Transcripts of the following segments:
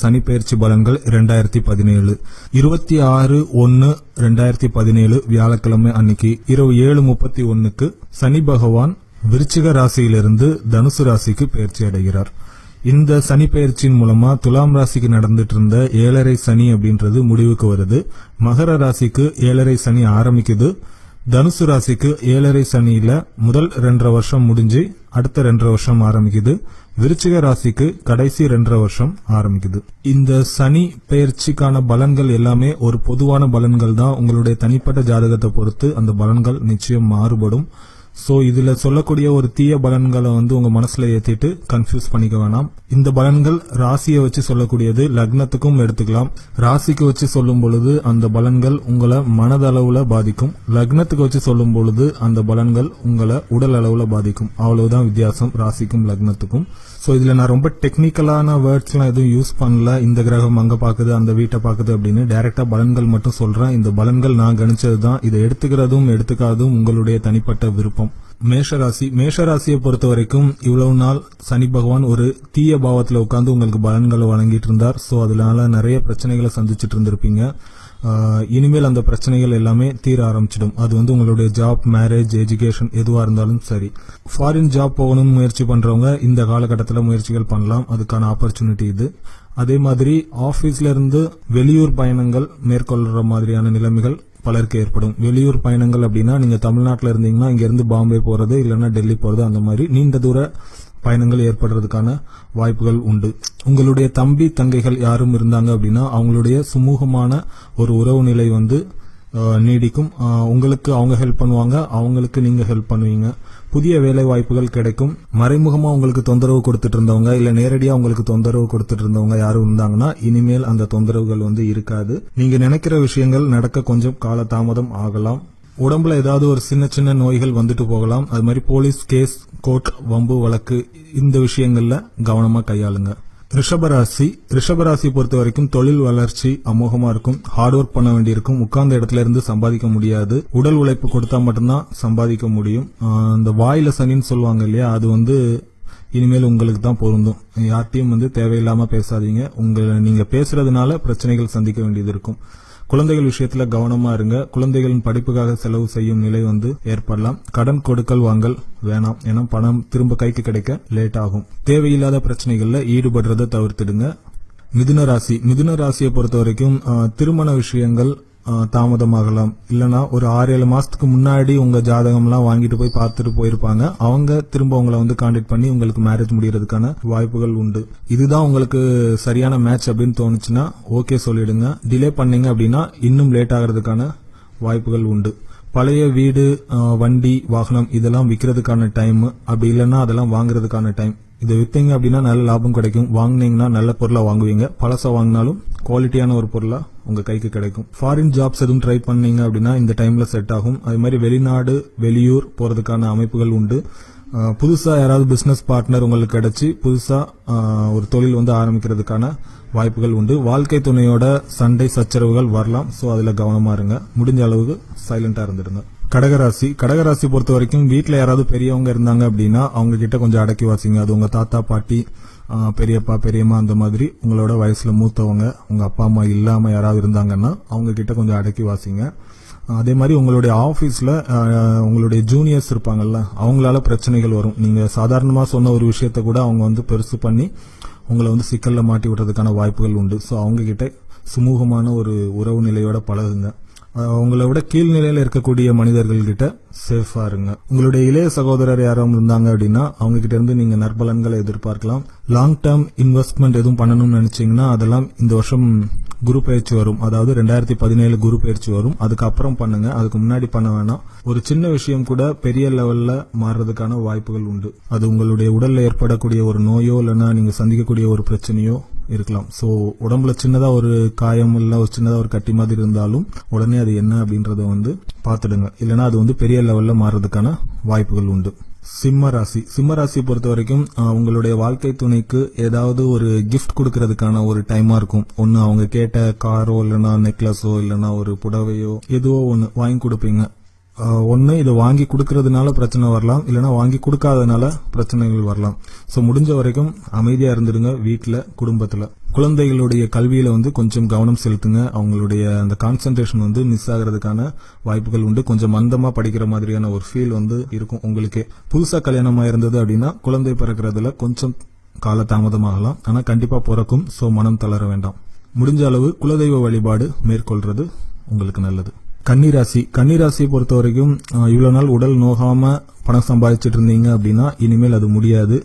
சனி பெயர்ச்சி பலன்கள் 2017 26/1/2017 வியாழக்கிழமை அன்னைக்கு இரவு 7:31 சனி பகவான் விருச்சிக ராசியிலிருந்து தனுசு ராசிக்கு பெயர்ச்சி அடைகிறார். இந்த சனி பெயர்ச்சியின் மூலமா துலாம் ராசிக்கு நடந்துட்டு இருந்த 7.5 சனி அப்படின்றது முடிவுக்கு வருது. மகர ராசிக்கு 7.5 சனி ஆரம்பிக்குது. தனுசு ராசிக்கு 7.5 சனியில முதல் 2.5 வருஷம் முடிஞ்சு அடுத்த 2.5 வருஷம் ஆரம்பிக்குது. விருச்சிக ராசிக்கு கடைசி 2.5 வருஷம் ஆரம்பிக்குது. இந்த சனி பெயர்ச்சிக்கான பலன்கள் எல்லாமே ஒரு பொதுவான பலன்கள் தான். உங்களுடைய தனிப்பட்ட ஜாதகத்தை பொறுத்து அந்த பலன்கள் நிச்சயம் மாறுபடும். சோ இதுல சொல்லக்கூடிய ஒரு தீய பலன்களை உங்க மனசுல ஏத்திட்டு கன்ஃபியூஸ் பண்ணிக்க வேணாம். இந்த பலன்கள் ராசியை வச்சு சொல்லக்கூடியது, லக்னத்துக்கும் எடுத்துக்கலாம். ராசிக்கு வச்சு சொல்லும் பொழுது அந்த பலன்கள் உங்களை மனதளவுல பாதிக்கும். லக்னத்துக்கு வச்சு சொல்லும் பொழுது அந்த பலன்கள் உங்களை உடல் அளவுல பாதிக்கும். அவ்வளவுதான் வித்தியாசம் ராசிக்கும் லக்னத்துக்கும். சோ இதுல நான் ரொம்ப டெக்னிக்கலான வேர்ட்ஸ் எல்லாம் எதுவும் யூஸ் பண்ணல. இந்த கிரகம் அங்க பாக்குது, அந்த வீட்டை பாக்குது அப்படின்னு டைரக்டா பலன்கள் மட்டும் சொல்றேன். இந்த பலன்கள் நான் கணிச்சதுதான். இதை எடுத்துக்கிறதும் எடுத்துக்காதும் உங்களுடைய தனிப்பட்ட விருப்பம். மேஷராசியை பொறுத்த வரைக்கும் இவ்வளவு நாள் சனி பகவான் ஒரு தீய பாவத்துல உட்கார்ந்து உங்களுக்கு பலன்களை வழங்கிட்டு இருந்தார். சோ அதனால நிறைய பிரச்சனைகளை சந்திச்சுட்டு இருந்திருப்பீங்க. இனிமேல் அந்த பிரச்சனைகள் எல்லாமே தீர ஆரம்பிச்சிடும். அது உங்களுடைய ஜாப், மேரேஜ், எஜுகேஷன் எதுவா இருந்தாலும் சரி. ஃபாரின் ஜாப் போகணும்னு முயற்சி பண்றவங்க இந்த காலகட்டத்தில் முயற்சிகள் பண்ணலாம். அதுக்கான ஆப்பர்ச்சுனிட்டி இது. அதே மாதிரி ஆபீஸ்ல இருந்து வெளியூர் பயணங்கள் மேற்கொள்ற மாதிரியான நிலைமைகள் பலருக்கு ஏற்படும். வெளியூர் பயணங்கள் அப்படின்னா நீங்க தமிழ்நாட்டில் இருந்தீங்கன்னா இங்க இருந்து பாம்பே போறது, இல்லைன்னா டெல்லி போறது, அந்த மாதிரி நீண்ட தூர பயணங்கள் ஏற்படுறதுக்கான வாய்ப்புகள் உண்டு. உங்களுடைய தம்பி தங்கைகள் யாரும் இருந்தாங்க அப்படின்னா அவங்களுடைய சுமூகமான ஒரு உறவு நிலை நீடிக்கும். உங்களுக்கு அவங்க ஹெல்ப் பண்ணுவாங்க, அவங்களுக்கு நீங்க ஹெல்ப் பண்ணுவீங்க. புதிய வேலை வாய்ப்புகள் கிடைக்கும். மறைமுகமா உங்களுக்கு தொந்தரவு கொடுத்துட்டு இருந்தவங்க, இல்ல நேரடியா உங்களுக்கு தொந்தரவு கொடுத்துட்டு இருந்தவங்க யாரும் இருந்தாங்கன்னா இனிமேல் அந்த தொந்தரவுகள் இருக்காது. நீங்க நினைக்கிற விஷயங்கள் நடக்க கொஞ்சம் கால தாமதம் ஆகலாம். உடம்புல ஏதாவது ஒரு சின்ன சின்ன நோய்கள் வந்துட்டு போகலாம். அது மாதிரி போலீஸ் கேஸ், கோர்ட், வம்பு வழக்கு இந்த விஷயங்கள்ல கவனமா கையாளுங்க. ரிஷபராசி பொறுத்த வரைக்கும் தொழில் வளர்ச்சி அமோகமா இருக்கும். ஹார்ட் ஒர்க் பண்ண வேண்டியிருக்கும். உட்கார்ந்த இடத்துல இருந்து சம்பாதிக்க முடியாது. உடல் உழைப்பு கொடுத்தா மட்டும்தான் சம்பாதிக்க முடியும். இந்த வாயில சனின்னு சொல்லுவாங்க இல்லையா, அது இனிமேல் உங்களுக்கு தான் பொருந்தும். யார்ட்டையும் தேவையில்லாம பேசாதீங்க. நீங்க பேசுறதுனால பிரச்சனைகள் சந்திக்க வேண்டியது இருக்கும். குழந்தைகள் விஷயத்துல கவனமா இருங்க. குழந்தைகளின் படிப்புக்காக செலவு செய்யும் நிலை ஏற்படலாம். கடன் கொடுக்கல் வாங்கல் வேணாம். ஏன்னா பணம் திரும்ப கைக்கு கிடைக்க லேட் ஆகும். தேவையில்லாத பிரச்சனைகள்ல ஈடுபடுறதை தவிர்த்திடுங்க. மிதுன ராசியை பொறுத்த வரைக்கும் திருமண விஷயங்கள் தாமதமாகலாம். இல்லனா ஒரு 6-7 மாசத்துக்கு முன்னாடி உங்க ஜாதகம் எல்லாம் வாங்கிட்டு போய் பார்த்துட்டு போயிருப்பாங்க. அவங்க திரும்ப உங்களை கான்டாக்ட் பண்ணி உங்களுக்கு மேரேஜ் முடியறதுக்கான வாய்ப்புகள் உண்டு. இதுதான் உங்களுக்கு சரியான மேட்ச் அப்படின்னு தோணுச்சுன்னா ஓகே சொல்லிடுங்க. டிலே பண்ணீங்க அப்படின்னா இன்னும் லேட் ஆகிறதுக்கான வாய்ப்புகள் உண்டு. பழைய வீடு, வண்டி, வாகனம் இதெல்லாம் விற்கிறதுக்கான டைம், அப்படி இல்லைன்னா அதெல்லாம் வாங்குறதுக்கான டைம். இதை வித்தீங்க அப்படின்னா நல்ல லாபம் கிடைக்கும். வாங்கினீங்கன்னா நல்ல பொருளா வாங்குவீங்க. பழசா வாங்கினாலும் குவாலிட்டியான ஒரு பொருளா உங்க கைக்கு கிடைக்கும். ஃபாரின் ஜாப்ஸ் எதுவும் ட்ரை பண்ணீங்க அப்படின்னா இந்த டைம்ல செட் ஆகும். அது மாதிரி வெளிநாடு, வெளியூர் போறதுக்கான அமைப்புகள் உண்டு. புதுசா யாராவது பிசினஸ் பார்ட்னர் உங்களுக்கு கிடைச்சி புதுசா ஒரு தொழில் ஆரம்பிக்கிறதுக்கான வாய்ப்புகள் உண்டு. வாழ்க்கை துணையோட சண்டை சச்சரவுகள் வரலாம். சோ அதுல கவனமா இருங்க. முடிஞ்ச அளவுக்கு சைலண்டா இருந்துடுங்க. கடகராசி பொறுத்த வரைக்கும் வீட்டுல யாராவது பெரியவங்க இருந்தாங்க அப்படின்னா அவங்க கிட்ட கொஞ்சம் அடக்கி வாசிங்க. அது உங்க தாத்தா, பாட்டி, பெரியப்பா, பெரியம்மா, அந்த மாதிரி உங்களோட வயசுல மூத்தவங்க, உங்க அப்பா அம்மா இல்லாம யாராவது இருந்தாங்கன்னா அவங்க கிட்ட கொஞ்சம் அடக்கி வாசிங்க. அதே மாதிரி உங்களுடைய ஆபீஸ்ல உங்களுடைய ஜூனியர்ஸ் இருப்பாங்கல்ல, அவங்களால பிரச்சனைகள் வரும். நீங்க சாதாரணமா சொன்ன ஒரு விஷயத்த கூட அவங்க பெருசு பண்ணி உங்களை சிக்கல்ல மாட்டி விடுறதுக்கான வாய்ப்புகள் உண்டு. சோ அவங்க கிட்ட சுமூகமான ஒரு உறவு நிலையோட பழகுங்க. உங்களை விட கீழ்நிலையில இருக்கக்கூடிய மனிதர்கள் கிட்ட சேஃபா இருங்க. உங்களுடைய இளைய சகோதரர் யாரும் இருந்தாங்க அப்படின்னா அவங்க கிட்ட இருந்து நீங்க நற்பலன்களை எதிர்பார்க்கலாம். லாங் டேர்ம் இன்வெஸ்ட்மெண்ட் எதுவும் பண்ணணும்னு நினைச்சீங்கன்னா அதெல்லாம் இந்த வருஷம் குரு பயிற்சி வரும். அதாவது 2017 குரு பயிற்சி வரும். அதுக்கப்புறம் பண்ணுங்க. அதுக்கு முன்னாடி பண்ண வேணாம். ஒரு சின்ன விஷயம் கூட பெரிய லெவல்ல மாறுறதுக்கான வாய்ப்புகள் உண்டு. அது உங்களுடைய உடல்ல ஏற்படக்கூடிய ஒரு நோயோ இல்லைன்னா நீங்க சந்திக்கக்கூடிய ஒரு பிரச்சனையோ இருக்கலாம். சோ உடம்புல சின்னதா ஒரு காயம் இல்ல ஒரு சின்னதா ஒரு கட்டி மாதிரி இருந்தாலும் உடனே அது என்ன அப்படின்றத பாத்துடுங்க. இல்லைன்னா அது பெரிய லெவல்ல மாறுறதுக்கான வாய்ப்புகள் உண்டு. சிம்ம ராசி பொறுத்த வரைக்கும் உங்களுடைய வாழ்க்கை துணைக்கு ஏதாவது ஒரு கிஃப்ட் கொடுக்கறதுக்கான ஒரு டைமா இருக்கும். ஒன்னு அவங்க கேட்ட காரோ இல்லைன்னா நெக்லஸோ இல்லைன்னா ஒரு புடவையோ எதுவோ ஒன்னு வாங்கி கொடுப்பீங்க. ஒன்னு இதை வாங்கி கொடுக்கறதுனால பிரச்சனை வரலாம், இல்லைன்னா வாங்கி கொடுக்காதனால பிரச்சனைகள் வரலாம். சோ முடிஞ்ச வரைக்கும் அமைதியா இருந்துடுங்க. வீட்டுல, குடும்பத்துல குழந்தைகளுடைய கல்வியில வந்து கொஞ்சம் கவனம் செலுத்துங்க. அவங்களுடைய அந்த கான்சென்ட்ரேஷன் வந்து மிஸ் ஆகிறதுக்கான வாய்ப்புகள் உண்டு. கொஞ்சம் மந்தமா படிக்கிற மாதிரியான ஒரு ஃபீல் வந்து இருக்கும் உங்களுக்கே. புதுசா கல்யாணமா இருந்தது அப்படின்னா குழந்தை பிறக்கிறதுல கொஞ்சம் கால தாமதமாகலாம், ஆனா கண்டிப்பா பிறக்கும். சோ மனம் தளர வேண்டாம். முடிஞ்ச அளவு குலதெய்வ வழிபாடு மேற்கொள்றது உங்களுக்கு நல்லது. கன்னிராசியை பொறுத்த வரைக்கும் இவ்வளவு நாள் உடல் நோகாம பணம் சம்பாதிச்சிட்டு இருந்தீங்க அப்படின்னா இனிமேல் அது முடியாது.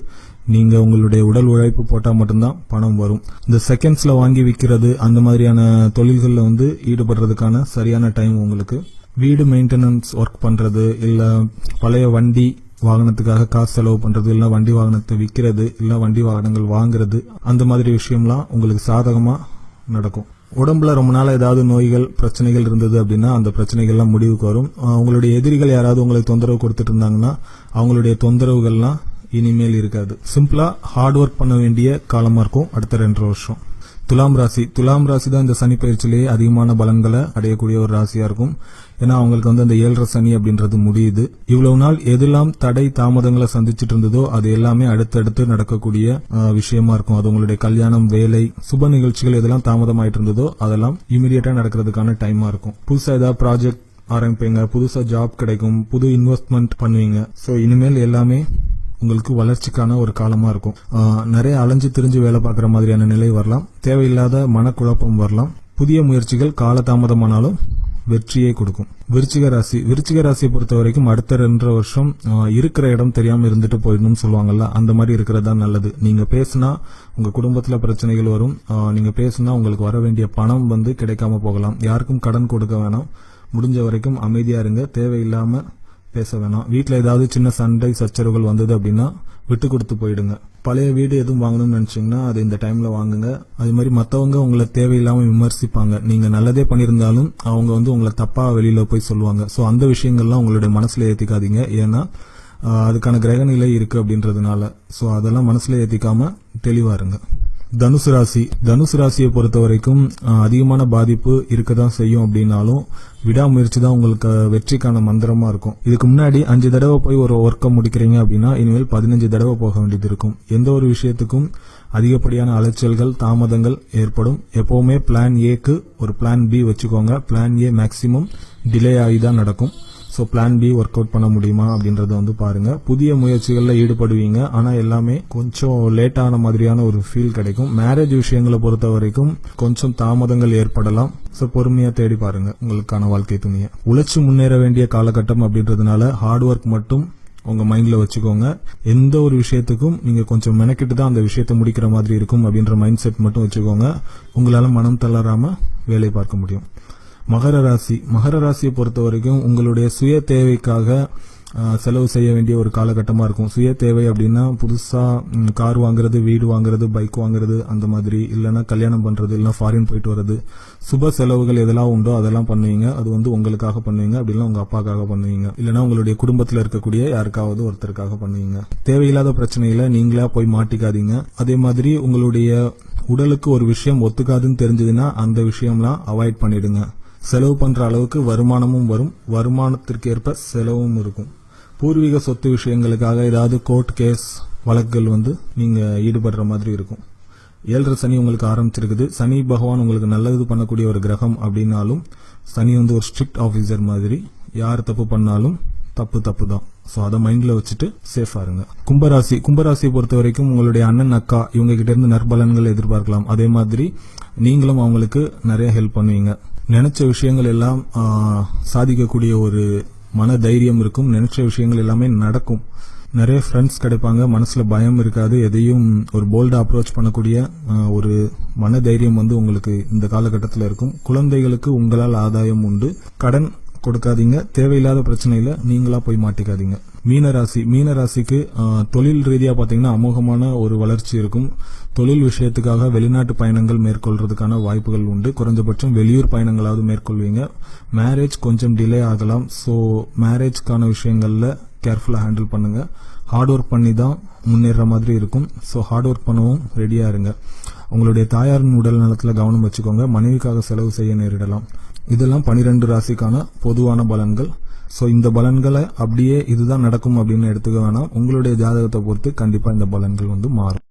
நீங்க உங்களுடைய உடல் உழைப்பு போட்டா மட்டும்தான் பணம் வரும். இந்த செகண்ட்ஸ்ல வாங்கி விற்கிறது அந்த மாதிரியான தொழில்கள்ல வந்து ஈடுபடுறதுக்கான சரியான டைம் உங்களுக்கு. வீடு மெயின்டெனன்ஸ் ஒர்க் பண்றது, இல்ல பழைய வண்டி வாகனத்துக்காக காசு செலவு பண்றது, இல்ல வண்டி வாகனத்தை விற்கிறது, இல்ல வண்டி வாகனங்கள் வாங்குறது, அந்த மாதிரி விஷயம்லாம் உங்களுக்கு சாதகமா நடக்கும். உடம்புல ரொம்ப நாள் ஏதாவது நோய்கள் பிரச்சனைகள் இருந்தது அப்படின்னா அந்த பிரச்சனைகள்லாம் முடிவுக்கு வரும். உங்களுடைய எதிரிகள் யாராவது உங்களுக்கு தொந்தரவு கொடுத்துட்டு இருந்தாங்கன்னா அவங்களுடைய தொந்தரவுகள்லாம் இனிமேல் இருக்காது. சிம்பிளா ஹார்ட் ஒர்க் பண்ண வேண்டிய காலமா இருக்கும் அடுத்த 2 வருஷம். துலாம் ராசி தான் இந்த சனி பயிற்சியிலேயே அதிகமான பலன்களை அடையக்கூடிய ஒரு ராசியா இருக்கும். ஏன்னா அவங்களுக்கு வந்து அந்த 7.5 சனி அப்படின்றது முடியுது. இவ்வளவு நாள் எதெல்லாம் தடை தாமதங்களை சந்திச்சுட்டு இருந்ததோ அது எல்லாமே அடுத்தடுத்து நடக்கக்கூடிய விஷயமா இருக்கும். அது உங்களுடைய கல்யாணம், வேலை, சுப நிகழ்ச்சிகள் எதெல்லாம் தாமதமாயிட்டு இருந்ததோ அதெல்லாம் இமீடியட்டா நடக்கிறதுக்கான டைமா இருக்கும். புதுசா ஏதாவது ப்ராஜெக்ட் ஆரம்பிப்பீங்க, புதுசா ஜாப் கிடைக்கும், புது இன்வெஸ்ட்மெண்ட் பண்ணுவீங்க. சோ இனிமேல் எல்லாமே உங்களுக்கு வளர்ச்சிக்கான ஒரு காலமா இருக்கும். நிறைய அலைஞ்சு திரிஞ்சு வேலை பார்க்குற மாதிரியான நிலை வரலாம். தேவையில்லாத மனக்குழப்பம் வரலாம். புதிய முயற்சிகள் காலதாமதமானாலும் வெற்றியை கொடுக்கும். விருச்சிக ராசியை பொறுத்த வரைக்கும் அடுத்த 2 வருஷம் இருக்கிற இடம் தெரியாம இருந்துட்டு போயிடணும்னு சொல்லுவாங்கல்ல, அந்த மாதிரி இருக்கிறதா நல்லது. நீங்க பேசினா உங்க குடும்பத்துல பிரச்சனைகள் வரும். நீங்க பேசினா உங்களுக்கு வர வேண்டிய பணம் வந்து கிடைக்காம போகலாம். யாருக்கும் கடன் கொடுக்க வேணாம். முடிஞ்ச வரைக்கும் அமைதியா இருங்க. தேவையில்லாம பேச வேணாம். வீட்டுல ஏதாவது சின்ன சண்டை சச்சரவுகள் வந்தது அப்படின்னா விட்டு கொடுத்து போயிடுங்க. பழைய வீடு எதுவும் வாங்கணும்னு நினைச்சீங்கன்னா அது இந்த டைம்ல வாங்குங்க. அது மாதிரி மத்தவங்க உங்களை தேவையில்லாம விமர்சிப்பாங்க. நீங்க நல்லதே பண்ணியிருந்தாலும் அவங்க வந்து உங்களை தப்பா வெளியில போய் சொல்லுவாங்க. சோ அந்த விஷயங்கள்லாம் உங்களுடைய மனசுல ஏத்திக்காதீங்க. ஏன்னா அதுக்கான கிரக நிலை இருக்கு அப்படின்றதுனால. சோ அதெல்லாம் மனசுல ஏத்திக்காம தெளிவா இருங்க. தனுசு ராசியை பொறுத்த வரைக்கும் அதிகமான பாதிப்பு இருக்கதான் செய்யும். அப்படின்னாலும் விடாமுயற்சி தான் உங்களுக்கு வெற்றிக்கான மந்திரமா இருக்கும். இதுக்கு முன்னாடி 5 தடவை போய் ஒரு ஒர்க்கை முடிக்கிறீங்க அப்படின்னா இனிமேல் 15 தடவை போக வேண்டியது இருக்கும். எந்த ஒரு விஷயத்துக்கும் அதிகப்படியான அலைச்சல்கள், தாமதங்கள் ஏற்படும். எப்பவுமே பிளான் ஏக்கு ஒரு பிளான் பி வச்சுக்கோங்க. பிளான் ஏ மேக்சிமம் டிலே ஆகிதான் நடக்கும். So plan B work out பண்ண முடியுமா அப்படின்றத வந்து பாருங்க. புதிய முயற்சிகள்ல ஈடுபடுவீங்க. ஆனா எல்லாமே கொஞ்சம் லேட்டான மாதிரியான ஒரு ஃபீல் கிடைக்கும். மேரேஜ் விஷயங்களை பொறுத்த வரைக்கும் கொஞ்சம் தாமதங்கள் ஏற்படலாம். சோ பொறுமையா தேடி பாருங்க உங்களுக்கான வாழ்க்கை துணையை. உழைச்சு முன்னேற வேண்டிய காலகட்டம் அப்படின்றதுனால ஹார்ட் ஒர்க் மட்டும் உங்க மைண்ட்ல வச்சுக்கோங்க. எந்த ஒரு விஷயத்துக்கும் நீங்க கொஞ்சம் மெனக்கிட்டு தான் அந்த விஷயத்தை முடிக்கிற மாதிரி இருக்கும் அப்படின்ற மைண்ட் செட் மட்டும் வச்சுக்கோங்க. உங்களால மனம் தளராம வேலை பார்க்க முடியும். மகர ராசியை பொறுத்த வரைக்கும் உங்களுடைய சுய தேவைக்காக செலவு செய்ய வேண்டிய ஒரு காலகட்டமா இருக்கும். சுய தேவை அப்படின்னா புதுசா கார் வாங்குறது, வீடு வாங்குறது, பைக் வாங்குறது, அந்த மாதிரி, இல்லைன்னா கல்யாணம் பண்றது, இல்லைன்னா ஃபாரின் போயிட்டு வர்றது, சுப செலவுகள் எதெல்லாம் உண்டோ அதெல்லாம் பண்ணுவீங்க. அது வந்து உங்களுக்காக பண்ணுவீங்க, அப்படின்னா உங்க அப்பாக்காக பண்ணுவீங்க, இல்லைன்னா உங்களுடைய குடும்பத்துல இருக்கக்கூடிய யாருக்காவது ஒருத்தருக்காக பண்ணுவீங்க. தேவையில்லாத பிரச்சனையில நீங்களா போய் மாட்டிக்காதீங்க. அதே மாதிரி உங்களுடைய உடலுக்கு ஒரு விஷயம் ஒத்துக்காதுன்னு தெரிஞ்சதுன்னா அந்த விஷயம்லாம் அவாய்ட் பண்ணிடுங்க. செலவு பண்ற அளவுக்கு வருமானமும் வரும். வருமானத்திற்கு ஏற்ப செலவும் இருக்கும். பூர்வீக சொத்து விஷயங்களுக்காக ஏதாவது கோர்ட் கேஸ் வழக்குகள் வந்து நீங்க ஈடுபடுற மாதிரி இருக்கும். 7.5 சனி உங்களுக்கு ஆரம்பிச்சிருக்குது. சனி பகவான் உங்களுக்கு நல்லது பண்ணக்கூடிய ஒரு கிரகம் அப்படின்னாலும் சனி வந்து ஒரு ஸ்ட்ரிக்ட் ஆபீசர் மாதிரி. யார் தப்பு பண்ணாலும் தப்பு தான். சோ அதை மைண்ட்ல வச்சுட்டு சேஃபா இருங்க. கும்பராசியை பொறுத்த வரைக்கும் உங்களுடைய அண்ணன், அக்கா இவங்க கிட்ட இருந்து நற்பலன்கள் எதிர்பார்க்கலாம். அதே மாதிரி நீங்களும் அவங்களுக்கு நிறைய ஹெல்ப் பண்ணுவீங்க. நினைச்ச விஷயங்கள் எல்லாம் சாதிக்கக்கூடிய ஒரு மன தைரியம் இருக்கும். நினைச்ச விஷயங்கள் எல்லாமே நடக்கும். நிறைய ஃப்ரெண்ட்ஸ் கிடைப்பாங்க. மனசுல பயம் இருக்காது. எதையும் ஒரு போல்டா அப்ரோச் பண்ணக்கூடிய ஒரு மன தைரியம் வந்து உங்களுக்கு இந்த காலகட்டத்தில் இருக்கும். குழந்தைகளுக்கு உங்களால் ஆதாயம் உண்டு. கடன் கொடுக்காதீங்க. தேவையில்லாத பிரச்சனையில நீங்களா போய் மாட்டிக்காதீங்க. மீனராசிக்கு தொழில் ரீதியா பாத்தீங்கன்னா அமோகமான ஒரு வளர்ச்சி இருக்கும். தொழில் விஷயத்துக்காக வெளிநாட்டு பயணங்கள் மேற்கொள்றதுக்கான வாய்ப்புகள் உண்டு. குறைஞ்சபட்சம் வெளியூர் பயணங்களாவது மேற்கொள்வீங்க. மேரேஜ் கொஞ்சம் டிலே ஆகலாம். சோ மேரேஜ்க்கான விஷயங்கள்ல கேர்ஃபுல்லா ஹேண்டில் பண்ணுங்க. ஹார்ட் ஒர்க் பண்ணி தான் முன்னேற மாதிரி இருக்கும். சோ ஹார்ட் ஒர்க் பண்ணவும் ரெடியா இருங்க. உங்களுடைய தாயாரின் உடல் நலத்துல கவனம் வச்சுக்கோங்க. மனைவிக்காக செலவு செய்ய நேரிடலாம். இதெல்லாம் 12 ராசிக்கான பொதுவான பலன்கள். சோ இந்த பலன்களை அப்படியே இதுதான் நடக்கும் அப்படின்னு எடுத்துக்க வேணாம். உங்களுடைய ஜாதகத்தை பொறுத்து கண்டிப்பா இந்த பலன்கள் வந்து மாறும்.